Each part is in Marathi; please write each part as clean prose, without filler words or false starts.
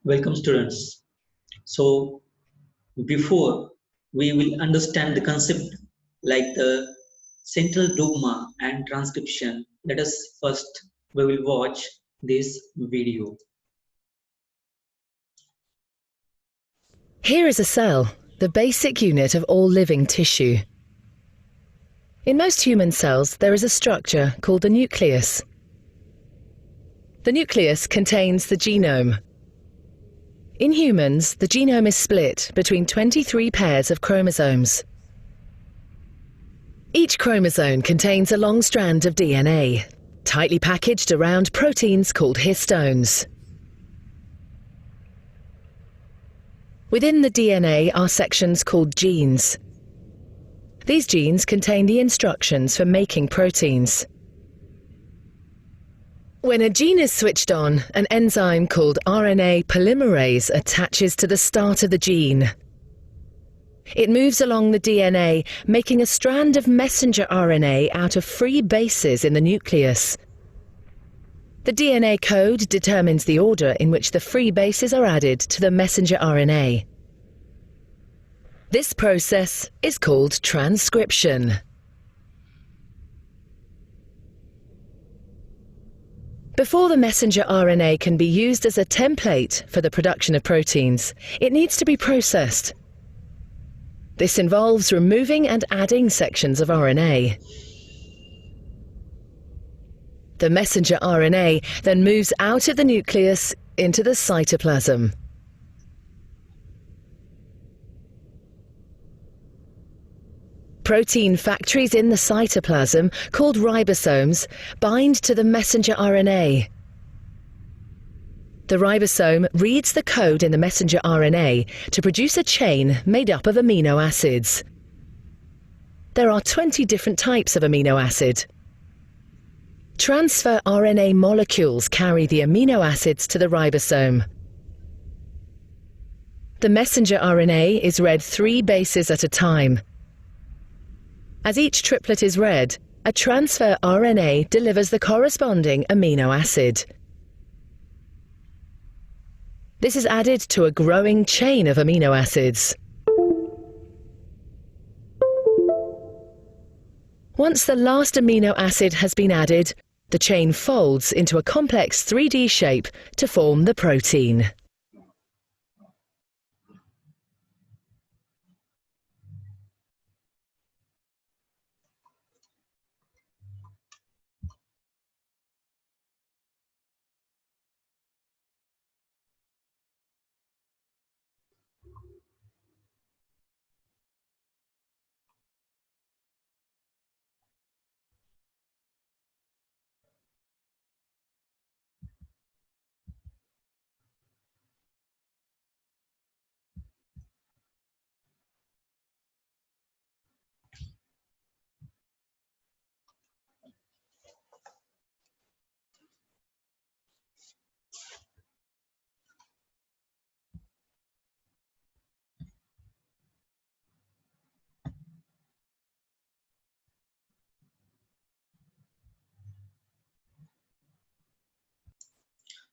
Welcome students. So before we will understand the concept like the central dogma and transcription, let us first we will watch this video. Here is a cell, the basic unit of all living tissue. In most human cells, there is a structure called the nucleus. The nucleus contains the genome. In humans, the genome is split between 23 pairs of chromosomes. Each chromosome contains a long strand of DNA, tightly packaged around proteins called histones. Within the DNA are sections called genes. These genes contain the instructions for making proteins. When a gene is switched on, an enzyme called RNA polymerase attaches to the start of the gene. It moves along the DNA, making a strand of messenger RNA out of free bases in the nucleus. The DNA code determines the order in which the free bases are added to the messenger RNA. This process is called transcription. Before the messenger RNA can be used as a template for the production of proteins, it needs to be processed. This involves removing and adding sections of RNA. The messenger RNA then moves out of the nucleus into the cytoplasm. Protein factories in the cytoplasm, called ribosomes, bind to the messenger RNA. The ribosome reads the code in the messenger RNA to produce a chain made up of amino acids. There are 20 different types of amino acid. Transfer RNA molecules carry the amino acids to the ribosome. The messenger RNA is read 3 bases at a time. As each triplet is read, a transfer RNA delivers the corresponding amino acid. This is added to a growing chain of amino acids. Once the last amino acid has been added, the chain folds into a complex 3D shape to form the protein.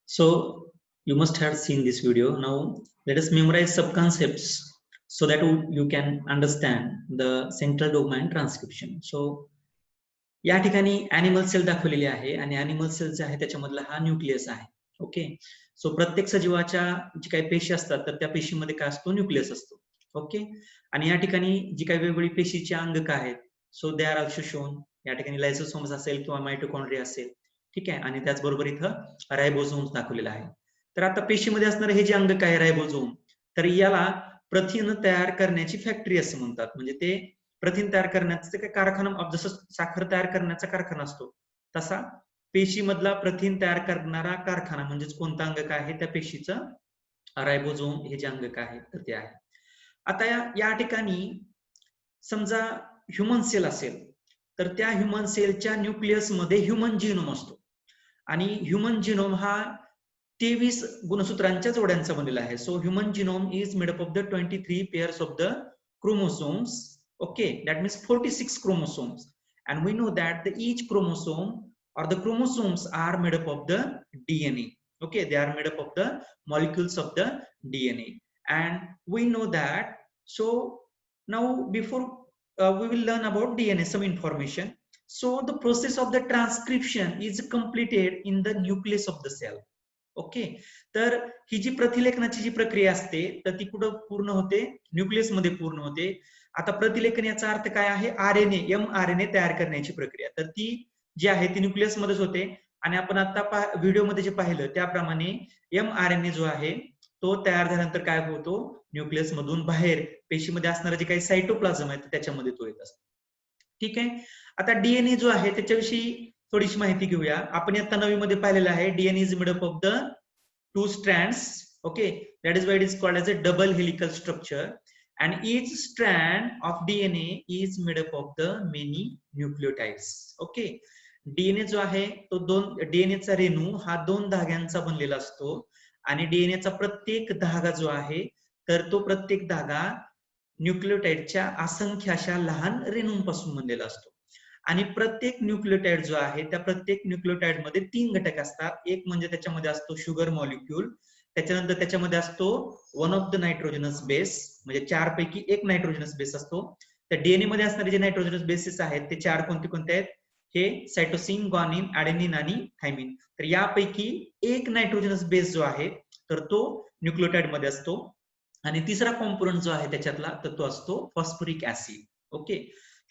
So you must have seen this video. Now let us memorize sub-concepts so that you can understand the central dogma and transcription. So या ठिकाणी ॲनिमल सेल दाखवलेली आहे आणि ॲनिमल सेल जे आहे त्याच्यामधला हा न्यूक्लियस आहे. ओके, सो प्रत्येक सजीवाच्या जी काही पेशी असतात तर त्या पेशीमध्ये काय असतो, न्यूक्लियस असतो. ओके, आणि या ठिकाणी जी काही वेगवेगळी पेशीची अंगक आहेत, so they are also shown. या ठिकाणी लायसोसोम्स असेल किंवा मायटोकॉन्ड्रिया असेल, ठीक आहे, आणि त्याचबरोबर इथं रायबोझोम्स दाखवलेला आहे. तर आता पेशीमध्ये असणारे हे जे अंगक आहे रायबोझोम, तर याला प्रथिन तयार करण्याची फॅक्टरी असं म्हणतात. म्हणजे ते प्रथिन तयार करण्याचं काय कारखाना, जसं साखर तयार करण्याचा कारखाना असतो तसा पेशीमधला प्रथिन तयार करणारा कारखाना म्हणजेच कोणता अंगक आहे त्या पेशीचं रायबोझोम हे जे अंगक आहे तर ते आहे. आता या ठिकाणी समजा ह्युमन सेल असेल तर त्या ह्युमन सेलच्या न्यूक्लियस मध्ये ह्युमन जिनोम असतो आणि ह्युमन जिनोम हा 23 गुणसूत्रांच्या जोड्यांचा बनलेला आहे. So human genome is made up of the 23 pairs of the chromosomes. Okay, that means 46 chromosomes, and we know that each chromosome or the chromosomes are made up of the DNA. Okay, they are made up of the molecules of the DNA, and we know that. So now before we will learn about DNA, some information. So the process of the transcription is completed in the nucleus of the cell. Okay, तर ही जी प्रतिलेखनाची जी प्रक्रिया असते तर ती कुठं पूर्ण होते? न्यूक्लियस मध्ये पूर्ण होते. आता प्रतिलेखन याचा अर्थ काय आहे? आरएनए, mRNA तयार करण्याची प्रक्रिया. तर ती जी आहे ती न्यूक्लियस मध्येच होते. आणि आपण आता व्हिडिओमध्ये जे पाहिलं त्याप्रमाणे mRNA जो आहे तो तयार झाल्यानंतर काय होतो? न्यूक्लियस मधून बाहेर पेशीमध्ये असणारे जे काही सायटोप्लाझम आहे त्याच्यामध्ये तो येत असतो. ठीक आहे. आता डीएनए जो आहे त्याच्याविषयी थोडीशी माहिती घेऊया. आपण आता 9वी मध्ये पाहिलेलं आहे DNA is made up of the 2 strands. Okay, that is why it is called as a double helical structure, and each strand of DNA is made up of the many nucleotides. Okay, DNA जो आहे तो डीएनए चा रेणू हा 2 धाग्यांचा बनलेला असतो आणि डीएनए चा प्रत्येक धागा जो आहे तर तो प्रत्येक धागा न्यूक्लियोटाइडच्या असंख्य अशा लहान रेणूंपासून बनलेला असतो. आणि प्रत्येक न्यूक्लियोटाइड जो आहे त्या प्रत्येक न्यूक्लियोटाइड मध्ये 3 घटक असतात. एक म्हणजे त्याच्यामध्ये असतो शुगर मॉलिक्यूल, त्याच्यानंतर त्याच्यामध्ये असतो one of the nitrogenous base, म्हणजे 4 पैकी एक नायट्रोजनस बेस असतो. त्या डीएनए मध्ये असणारे जे नायट्रोजनस बेसेस आहेत ते 4 कोणते कोणते आहेत? हे सायटोसिन, ग्वानिन, ॲडेनिन आणि थायमिन. तर यापैकी एक नायट्रोजनस बेस जो आहे तर तो न्यूक्लियोटाइड मध्ये असतो. आणि तिसरा कॉम्पोनंट जो आहे त्याच्यातला तर तो असतो फॉस्फोरिक ऍसिड. ओके,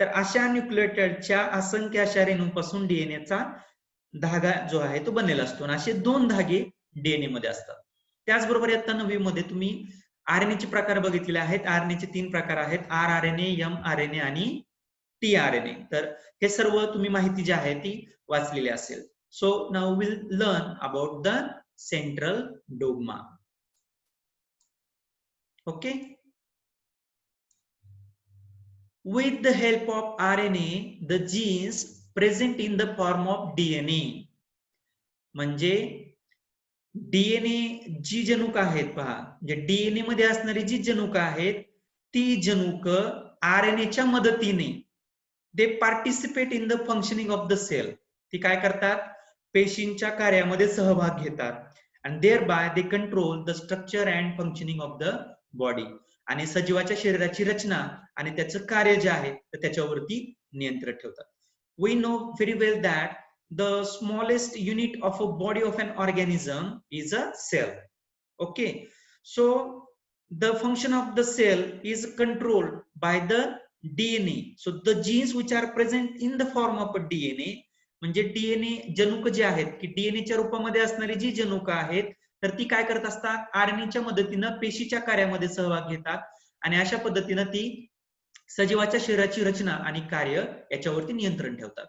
तर अशा न्यूक्लियोटाइडच्या असंख्य अशा रेणूंपासून डीएनएचा धागा जो आहे तो बनलेला असतो आणि असे 2 धागे डीएनए मध्ये असतात. त्याचबरोबर आता 9वी मध्ये तुम्ही आरएनए चे प्रकार बघितलेले आहेत. आरएनए चे 3 प्रकार आहेत, आरआरएनए, एमआरएनए आणि टीआरएनए. तर हे सर्व तुम्ही माहिती जी आहे ती वाचलेली असेल. So now will learn about the central dogma. Okay, with the help of RNA, the genes present in the form of DNA. म्हणजे डीएनए जी जनुक आहेत पहा, म्हणजे डीएनए मध्ये असणारी जी जनुक आहेत ती जनुक आरएनएच्या मदतीने they participate in the functioning of the cell. ती काय करतात? पेशींच्या कार्यामध्ये सहभाग घेतात. and thereby they control the structure and functioning of the body. आणि सजीवाच्या शरीराची रचना आणि त्याचं कार्य जे आहे तर त्याच्यावरती नियंत्रण ठेवतात. We know very well that the smallest unit of a body of an organism is a cell. Okay, so the function of the cell is controlled by the DNA. So the genes which are present in the form of a DNA, म्हणजे डीएनए जनुक जे आहेत की डीएनएच्या रूपामध्ये असणारी जी जनुक आहेत तर ती काय करत असतात? आरएनएच्या मदतीनं पेशीच्या कार्यामध्ये सहभाग घेतात आणि अशा पद्धतीनं ती सजीवाच्या शरीराची रचना आणि कार्य याच्यावरती नियंत्रण ठेवतात.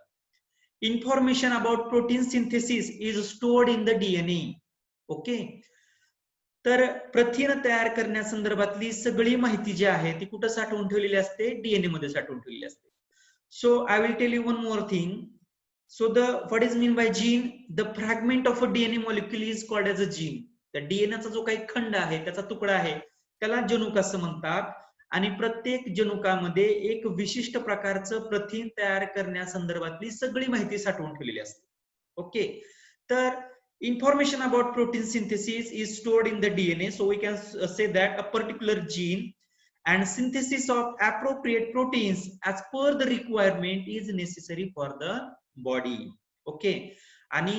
Information about protein synthesis is stored in the DNA. Okay, तर प्रथिन तयार करण्यासंदर्भातली सगळी माहिती जी आहे ती कुठं साठवून ठेवलेली असते? डीएनए मध्ये साठवून ठेवलेली असते. So I will tell you one more thing. So what is mean by gene? The fragment of a DNA molecule is called as a gene. तर डीएनएचा जो काही खंड आहे त्याचा तुकडा आहे त्याला जनुक असं म्हणतात. आणि प्रत्येक जनुकामध्ये एक विशिष्ट प्रकारचं प्रथिन तयार करण्यासंदर्भातली सगळी माहिती साठवून ठेवलेली असते. ओके, तर information about protein synthesis is stored in the DNA. So we can say that a particular gene and synthesis of appropriate proteins as per the requirement is necessary for the body. Okay, आणि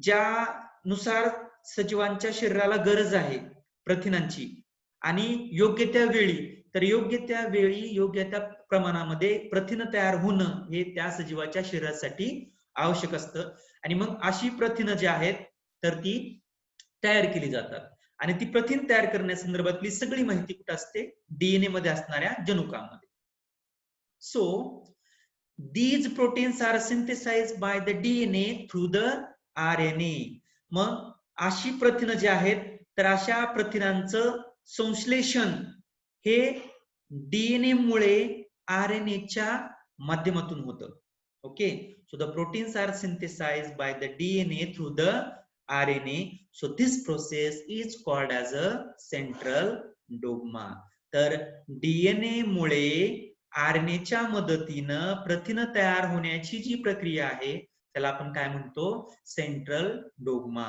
ज्यानुसार सजीवांच्या शरीराला गरज आहे प्रथिनांची आणि योग्य त्या वेळी तर योग्य त्या वेळी योग्य त्या प्रमाणामध्ये प्रथिन तयार होणं हे त्या सजीवाच्या शरीरासाठी आवश्यक असतं. आणि मग अशी प्रथिनं जी आहेत तर ती तयार केली जातात आणि ती प्रथिन तयार करण्यासंदर्भातली सगळी माहिती कुठे असते? डीएनए मध्ये असणाऱ्या जनुकांमध्ये. So these proteins are synthesized by the DNA through the RNA. मग अशी प्रथिनं जी आहेत तर अशा प्रथिनांचं संश्लेषण हे डीएनए मुळे आरएनएच्या माध्यमातून होतं. Okay, so the proteins are synthesized by the DNA through the RNA. So this process is called as a central dogma. तर डीएनए मुळे आरएनएच्या मदतीनं प्रथिन तयार होण्याची जी प्रक्रिया आहे त्याला आपण काय म्हणतो? Central dogma.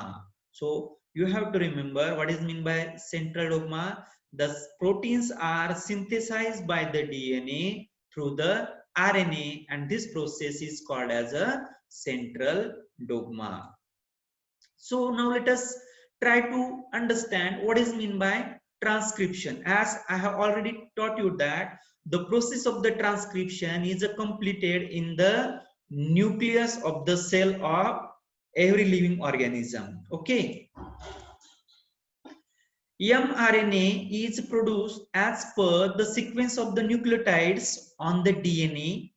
So you have to remember what is meant by central dogma. The proteins are synthesized by the DNA through the RNA, and this process is called as a central dogma. So now let us try to understand what is meant by transcription. As I have already taught you that the process of the transcription is completed in the nucleus of the cell of every living organism. Okay. mRNA is produced as per the sequence of the nucleotides on the DNA.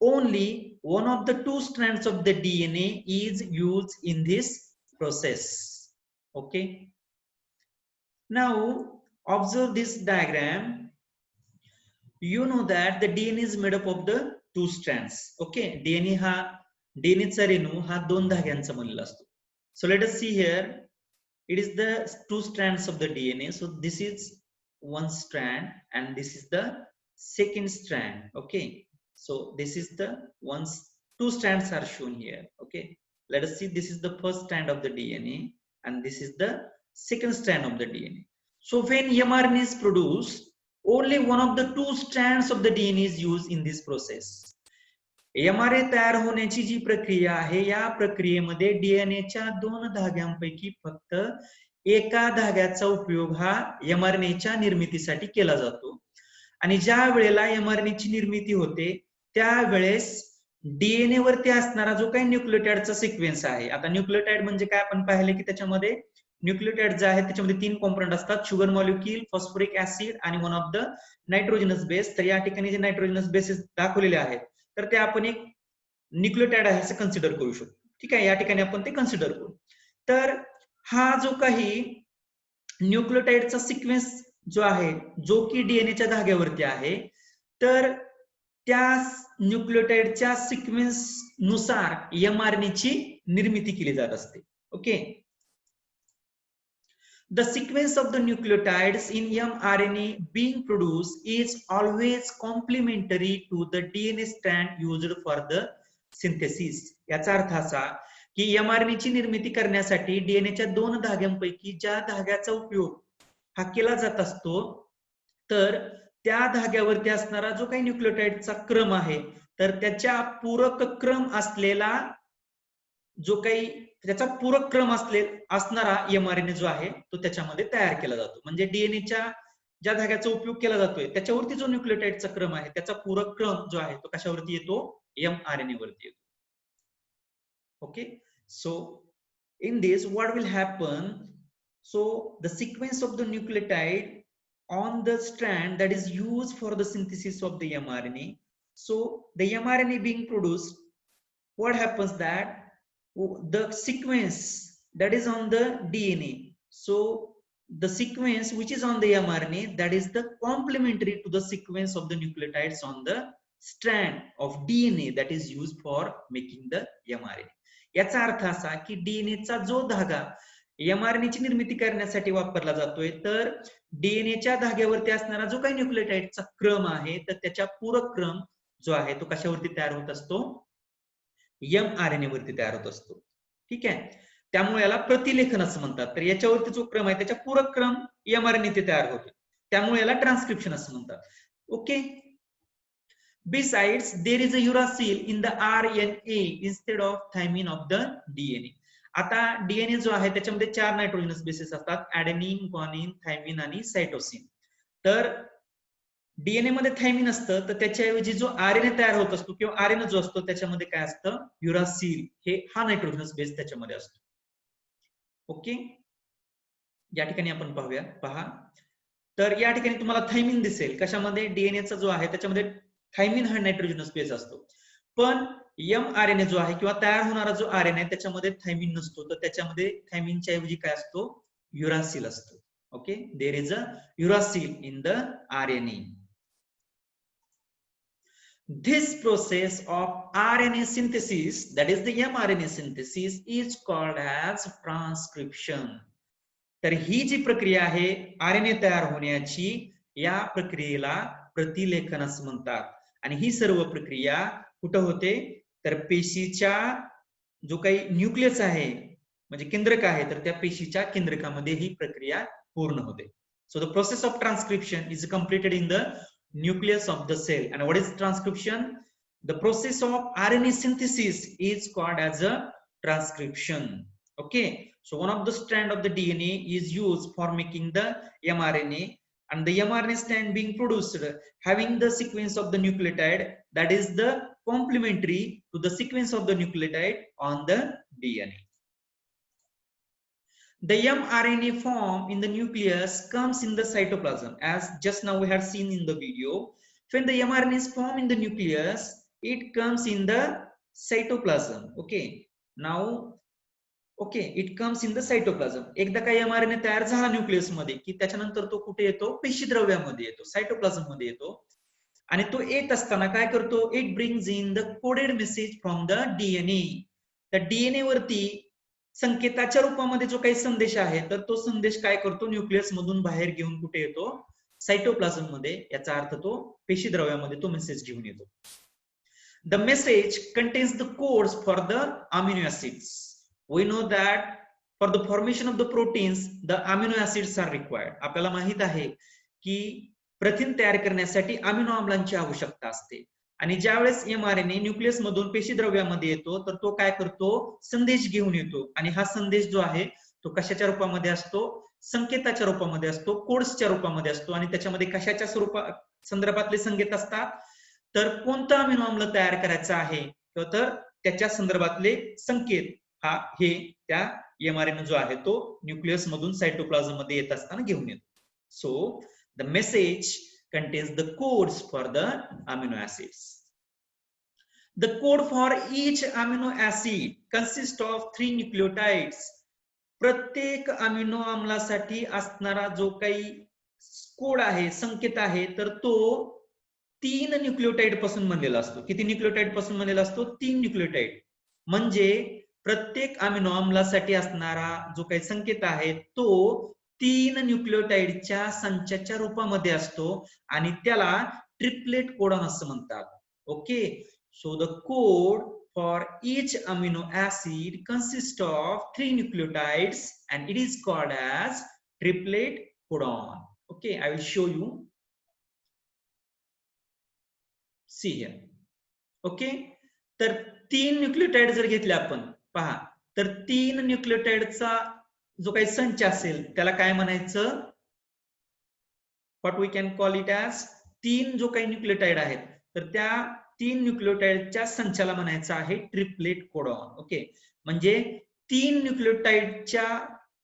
Only one of the two strands of the DNA is used in this process. Okay. Now observe this diagram. You know that the DNA is made up of the two strands. Okay. DNA चा रेणू हा दोन धाग्यांचा बनलेला असतो. So let us see here. It is the two strands of the DNA. So this is one strand and this is the second strand. Okay. So this is the two strands are shown here. Okay. Let us see, this is the first strand of the DNA and this is the second strand of the DNA. So when mRNA is produced, only one of the two strands of the DNA is used in this process. mRNA तयार होण्याची जी प्रक्रिया आहे, या प्रक्रियेमध्ये डीएनएच्या दोन धाग्यांपैकी फक्त एका धाग्याचा उपयोग हा mRNAच्या निर्मितीसाठी केला जातो. आणि ज्या वेळेला mRNAची निर्मिती होते त्यावेळेस डीएनए वरती असणारा जो काही न्यूक्लियोटाइडचा सिक्वेन्स आहे, आता न्यूक्लियोटाइड म्हणजे काय आपण पाहिले की त्याच्यामध्ये न्यूक्लियोटाइड जे आहे त्याच्यामध्ये तीन कॉम्पोनंट असतात, शुगर मॉलिक्यूल, फॉस्फोरिक ऍसिड आणि one of the nitrogenous base. तर या ठिकाणी जे नायट्रोजनस बेसेस दाखवलेले आहेत तर ते आपण एक न्यूक्लियोटाइड आहे असं कन्सिडर करू शकतो. ठीक आहे, या ठिकाणी आपण ते कन्सिडर करू. तर हा जो काही न्यूक्लियोटाइडचा सिक्वेन्स जो आहे जो की डीएनएच्या धाग्यावरती आहे, तर त्या न्यूक्लियोटाइडच्या सिक्वेन्स नुसार mRNAची निर्मिती केली जात असते. Okay. The sequence of the nucleotides in mRNA being produced is always complementary to the DNA strand used for the synthesis. याचा अर्थ असा की mRNA ची निर्मिती करण्यासाठी डीएनएच्या दोन धाग्यांपैकी ज्या धाग्याचा उपयोग हा केला जात असतो, तर त्या धाग्यावरती असणारा जो काही न्यूक्लियोटाइडचा क्रम आहे तर त्याच्या पूरक क्रम असलेला जो काही त्याचा पूरक क्रम असणारा mRNA जो आहे तो त्याच्यामध्ये तयार केला जातो. म्हणजे डीएनएच्या ज्या धाग्याचा उपयोग केला जातोय त्याच्यावरती जो न्यूक्लियोटाइडचा क्रम आहे त्याचा पूरक क्रम जो आहे तो कशावरती येतो, mRNA वरती येतो. Okay. So in this what will happen, so the sequence of the nucleotide on the strand that is used for the synthesis of the mRNA. So the mRNA being produced, what happens that the sequence that is on the DNA, so the sequence which is on the mRNA, that is the complementary to the sequence of the nucleotides on the strand of DNA that is used for making the mRNA. याचा अर्थ असा की डीएनए चा जो धागा mRNA ची निर्मिती करण्यासाठी वापरला जातोय, तर डीएनएच्या धाग्यावरती असणारा जो काही न्यूक्लियोटाइडचा क्रम आहे तर त्याच्या पूरक क्रम जो आहे तो कशावरती तयार होत असतो, mRNA वरती तयार होत असतो. ठीक आहे. त्यामुळे याला प्रतिलेखन असं म्हणतात. तर याच्यावरती जो क्रम आहे त्याच्या पूरक क्रम mRNA ते तयार होतो, त्यामुळे याला ट्रान्सक्रिप्शन असं म्हणतात. Okay. Besides, there is a uracil in the RNA instead of thymine of the DNA. आता डीएनए जो आहे त्याच्यामध्ये 4 नायट्रोजनस बेसेस असतात, ऍडेनिन, ग्वानिन, थायमिन आणि सायटोसिन. तर डीएनए मध्ये थायमिन असतं तर त्याच्याऐवजी जो आरएनए तयार होत असतो किंवा आरएनए जो असतो त्याच्यामध्ये काय असतं, युरासिल हा नायट्रोजनस बेस त्याच्यामध्ये असतो. ओके. या ठिकाणी आपण पाहूया. पहा, तर या ठिकाणी तुम्हाला थायमिन दिसेल. कशामध्ये? डीएनएचा जो आहे त्याच्यामध्ये थायमिन हा नायट्रोजनस बेस असतो, पण mRNA जो आहे किंवा तयार होणारा जो आरएनए आहे त्याच्यामध्ये थायमिन नसतो, तर त्याच्यामध्ये थायमिनच्या ऐवजी काय असतो, युरासिल असतो. Okay. There is a uracil in the RNA. This process of RNA synthesis, that is the mRNA synthesis, is called as transcription. तर ही जी प्रक्रिया आहे आरएनए तयार होण्याची, या प्रक्रियेला प्रतिलेखन असं म्हणतात. आणि ही सर्व प्रक्रिया कुठं होते, तर पेशीच्या जो काही न्यूक्लियस आहे म्हणजे केंद्रक आहे तर त्या पेशीच्या केंद्रकामध्ये ही प्रक्रिया पूर्ण होते. So the process of transcription is completed in the nucleus of the cell. And what is transcription? The process of RNA synthesis is called as a transcription. Okay, so one of the strand of the DNA is used for making the mRNA, and the mRNA strand being produced having the sequence of the nucleotide that is the complementary to the sequence of the nucleotide on the DNA. The mRNA form in the nucleus comes in the cytoplasm, as just now we have seen in the video. When the mRNA is formed in the nucleus, it comes in the cytoplasm. Okay, now it comes in the cytoplasm. एकदा का mRNA तयार झाला न्यूक्लियस मध्ये की त्याच्यानंतर तो कुठे येतो, पेशीद्रव्यामध्ये येतो, सायटोप्लाझम मध्ये येतो. आणि तो येत असताना काय करतो, it brings in the coded message from the DNA. त्या डीएनए वरती संकेताच्या रूपामध्ये जो काही संदेश आहे तर तो संदेश काय करतो, न्यूक्लियस मधून बाहेर घेऊन कुठे येतो, सायटोप्लाझम मध्ये. याचा अर्थ तो पेशीद्रव्यामध्ये तो मेसेज घेऊन येतो. The message contains the codes for the amino acids. We know that for the formation of the proteins, the amino acids are required. आपल्याला माहित आहे की प्रथिन तयार करण्यासाठी अमिनो आम्लांची आवश्यकता असते. आणि ज्यावेळेस mRNA न्यूक्लियस मधून पेशीद्रव्यामध्ये येतो तर तो काय करतो, संदेश घेऊन येतो. आणि हा संदेश जो आहे तो कशाच्या रूपामध्ये असतो, संकेताच्या रूपामध्ये असतो, कोड्सच्या रूपामध्ये असतो. आणि त्याच्यामध्ये कशाच्या संदर्भातले संकेत असतात, तर कोणता अमिनो आम्ल तयार करायचा आहे तर त्याच्या संदर्भातले संकेत हे त्या mRNA जो आहे तो न्यूक्लियस मधून सायटोप्लाझम मध्ये येत असताना घेऊन येतो. So the message contains the codes for the amino acids. The code for each amino acid consists of 3 nucleotides. प्रत्येक अमिनो आम्लासाठी असणारा जो काही कोड आहे, संकेत आहे, तर तो 3 न्यूक्लियोटाइड पासून बनलेला असतो. किती न्यूक्लियोटाइड पासून बनलेला असतो, 3 न्यूक्लियोटाइड. म्हणजे प्रत्येक अमिनो आम्लासाठी असणारा जो काही संकेत आहे तो 3 न्यूक्लियोटाइडच्या संचाच्या रूपामध्ये असतो आणि त्याला ट्रिपलेट कोडॉन असं म्हणतात. Okay, so the code for each amino acid consists of 3 nucleotides and it is called as triplet codon. Okay, I will show you. See here. Okay, तर 3 न्यूक्लियोटाइड जर घेतले आपण, पहा, तर 3 न्यूक्लियोटाइडचा जो काही संच असेल त्याला काय म्हणायचं, what we can call it as 3 जो काही न्यूक्लियोटाइड आहेत तर त्या 3 न्यूक्लियोटाइडच्या संचाला म्हणायचं आहे ट्रिपलेट कोडॉन. ओके, म्हणजे 3 न्यूक्लियोटाइडच्या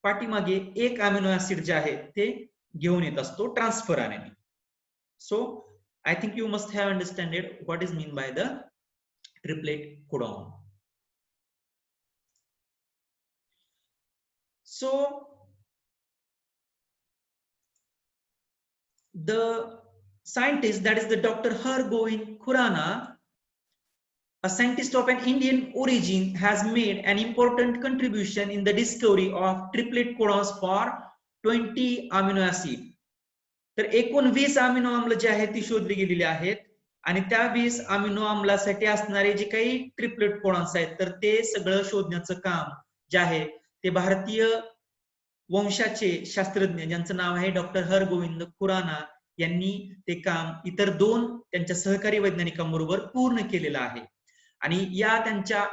पाठीमागे एक अमिनो ऍसिड जे आहे ते घेऊन येत असतो transfer RNA. So I think you must have understood what is mean by the triplet codon. So the scientist, that is the Dr. Hargobind Khurana, a scientist of an Indian origin, has made an important contribution in the discovery of triplet codons for 20 amino acid. तर 19 अमिनो आम्ल जे आहेत ती शोधली गेलेली आहेत आणि त्या 20 अमिनो आम्लासाठी असणारे जे काही ट्रिपलेट कोडॉन्स आहेत तर ते सगळं शोधण्याचं काम जे आहे ते भारतीय वंशाचे शास्त्रज्ञ ज्यांचं नाव आहे डॉक्टर हरगोविंद खुराना यांनी ते काम इतर 2 त्यांच्या सहकारी वैज्ञानिकांबरोबर पूर्ण केलेलं आहे. आणि या त्यांच्या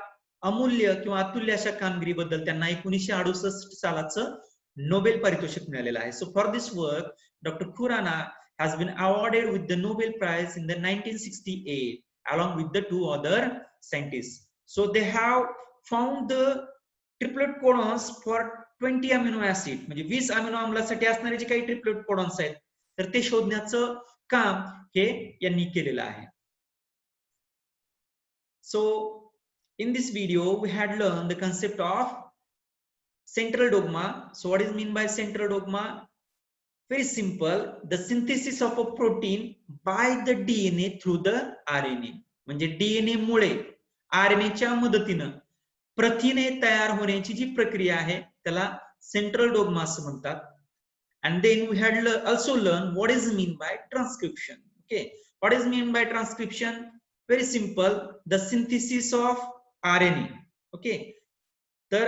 अमूल्य किंवा अतुल्य अशा कामगिरीबद्दल त्यांना 1968 सालाचं नोबेल पारितोषिक मिळालेलं आहे. So for this work Dr. Khurana has been awarded with the Nobel Prize in the 1968 along with the 2 other scientists. So they have found the triplet codons for 20 amino acid, म्हणजे 20 अमिनो आम्लासाठी असणारे जे काही ट्रिपलेट कोडॉन्स आहेत तर ते शोधण्याचं काम हे यांनी केलेलं आहे. So in this video we had learned the concept of central dogma. So what is mean by central dogma? Very simple, the synthesis of a protein by the DNA through the RNA. म्हणजे डीएनए मुळे आरएनएच्या मदतीनं प्रथिने तयार होण्याची जी प्रक्रिया आहे त्याला सेंट्रल डोग्मा असं म्हणतात. And then we had also learned what is mean by transcription. Okay, what is mean by transcription? Very simple, the synthesis of RNA. Okay, तर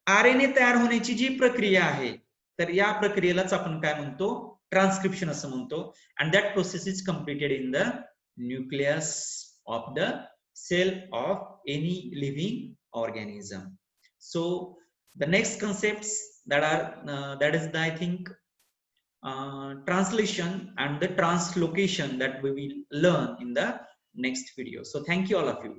RNA तयार होण्याची जी प्रक्रिया आहे, तर या प्रक्रियेलाच आपण काय म्हणतो, ट्रान्सक्रिप्शन असं म्हणतो. And that process is completed in the nucleus of the cell of any living organism. So the next concepts that is the, I think, translation and the translocation that we will learn in the next video. So thank you all of you.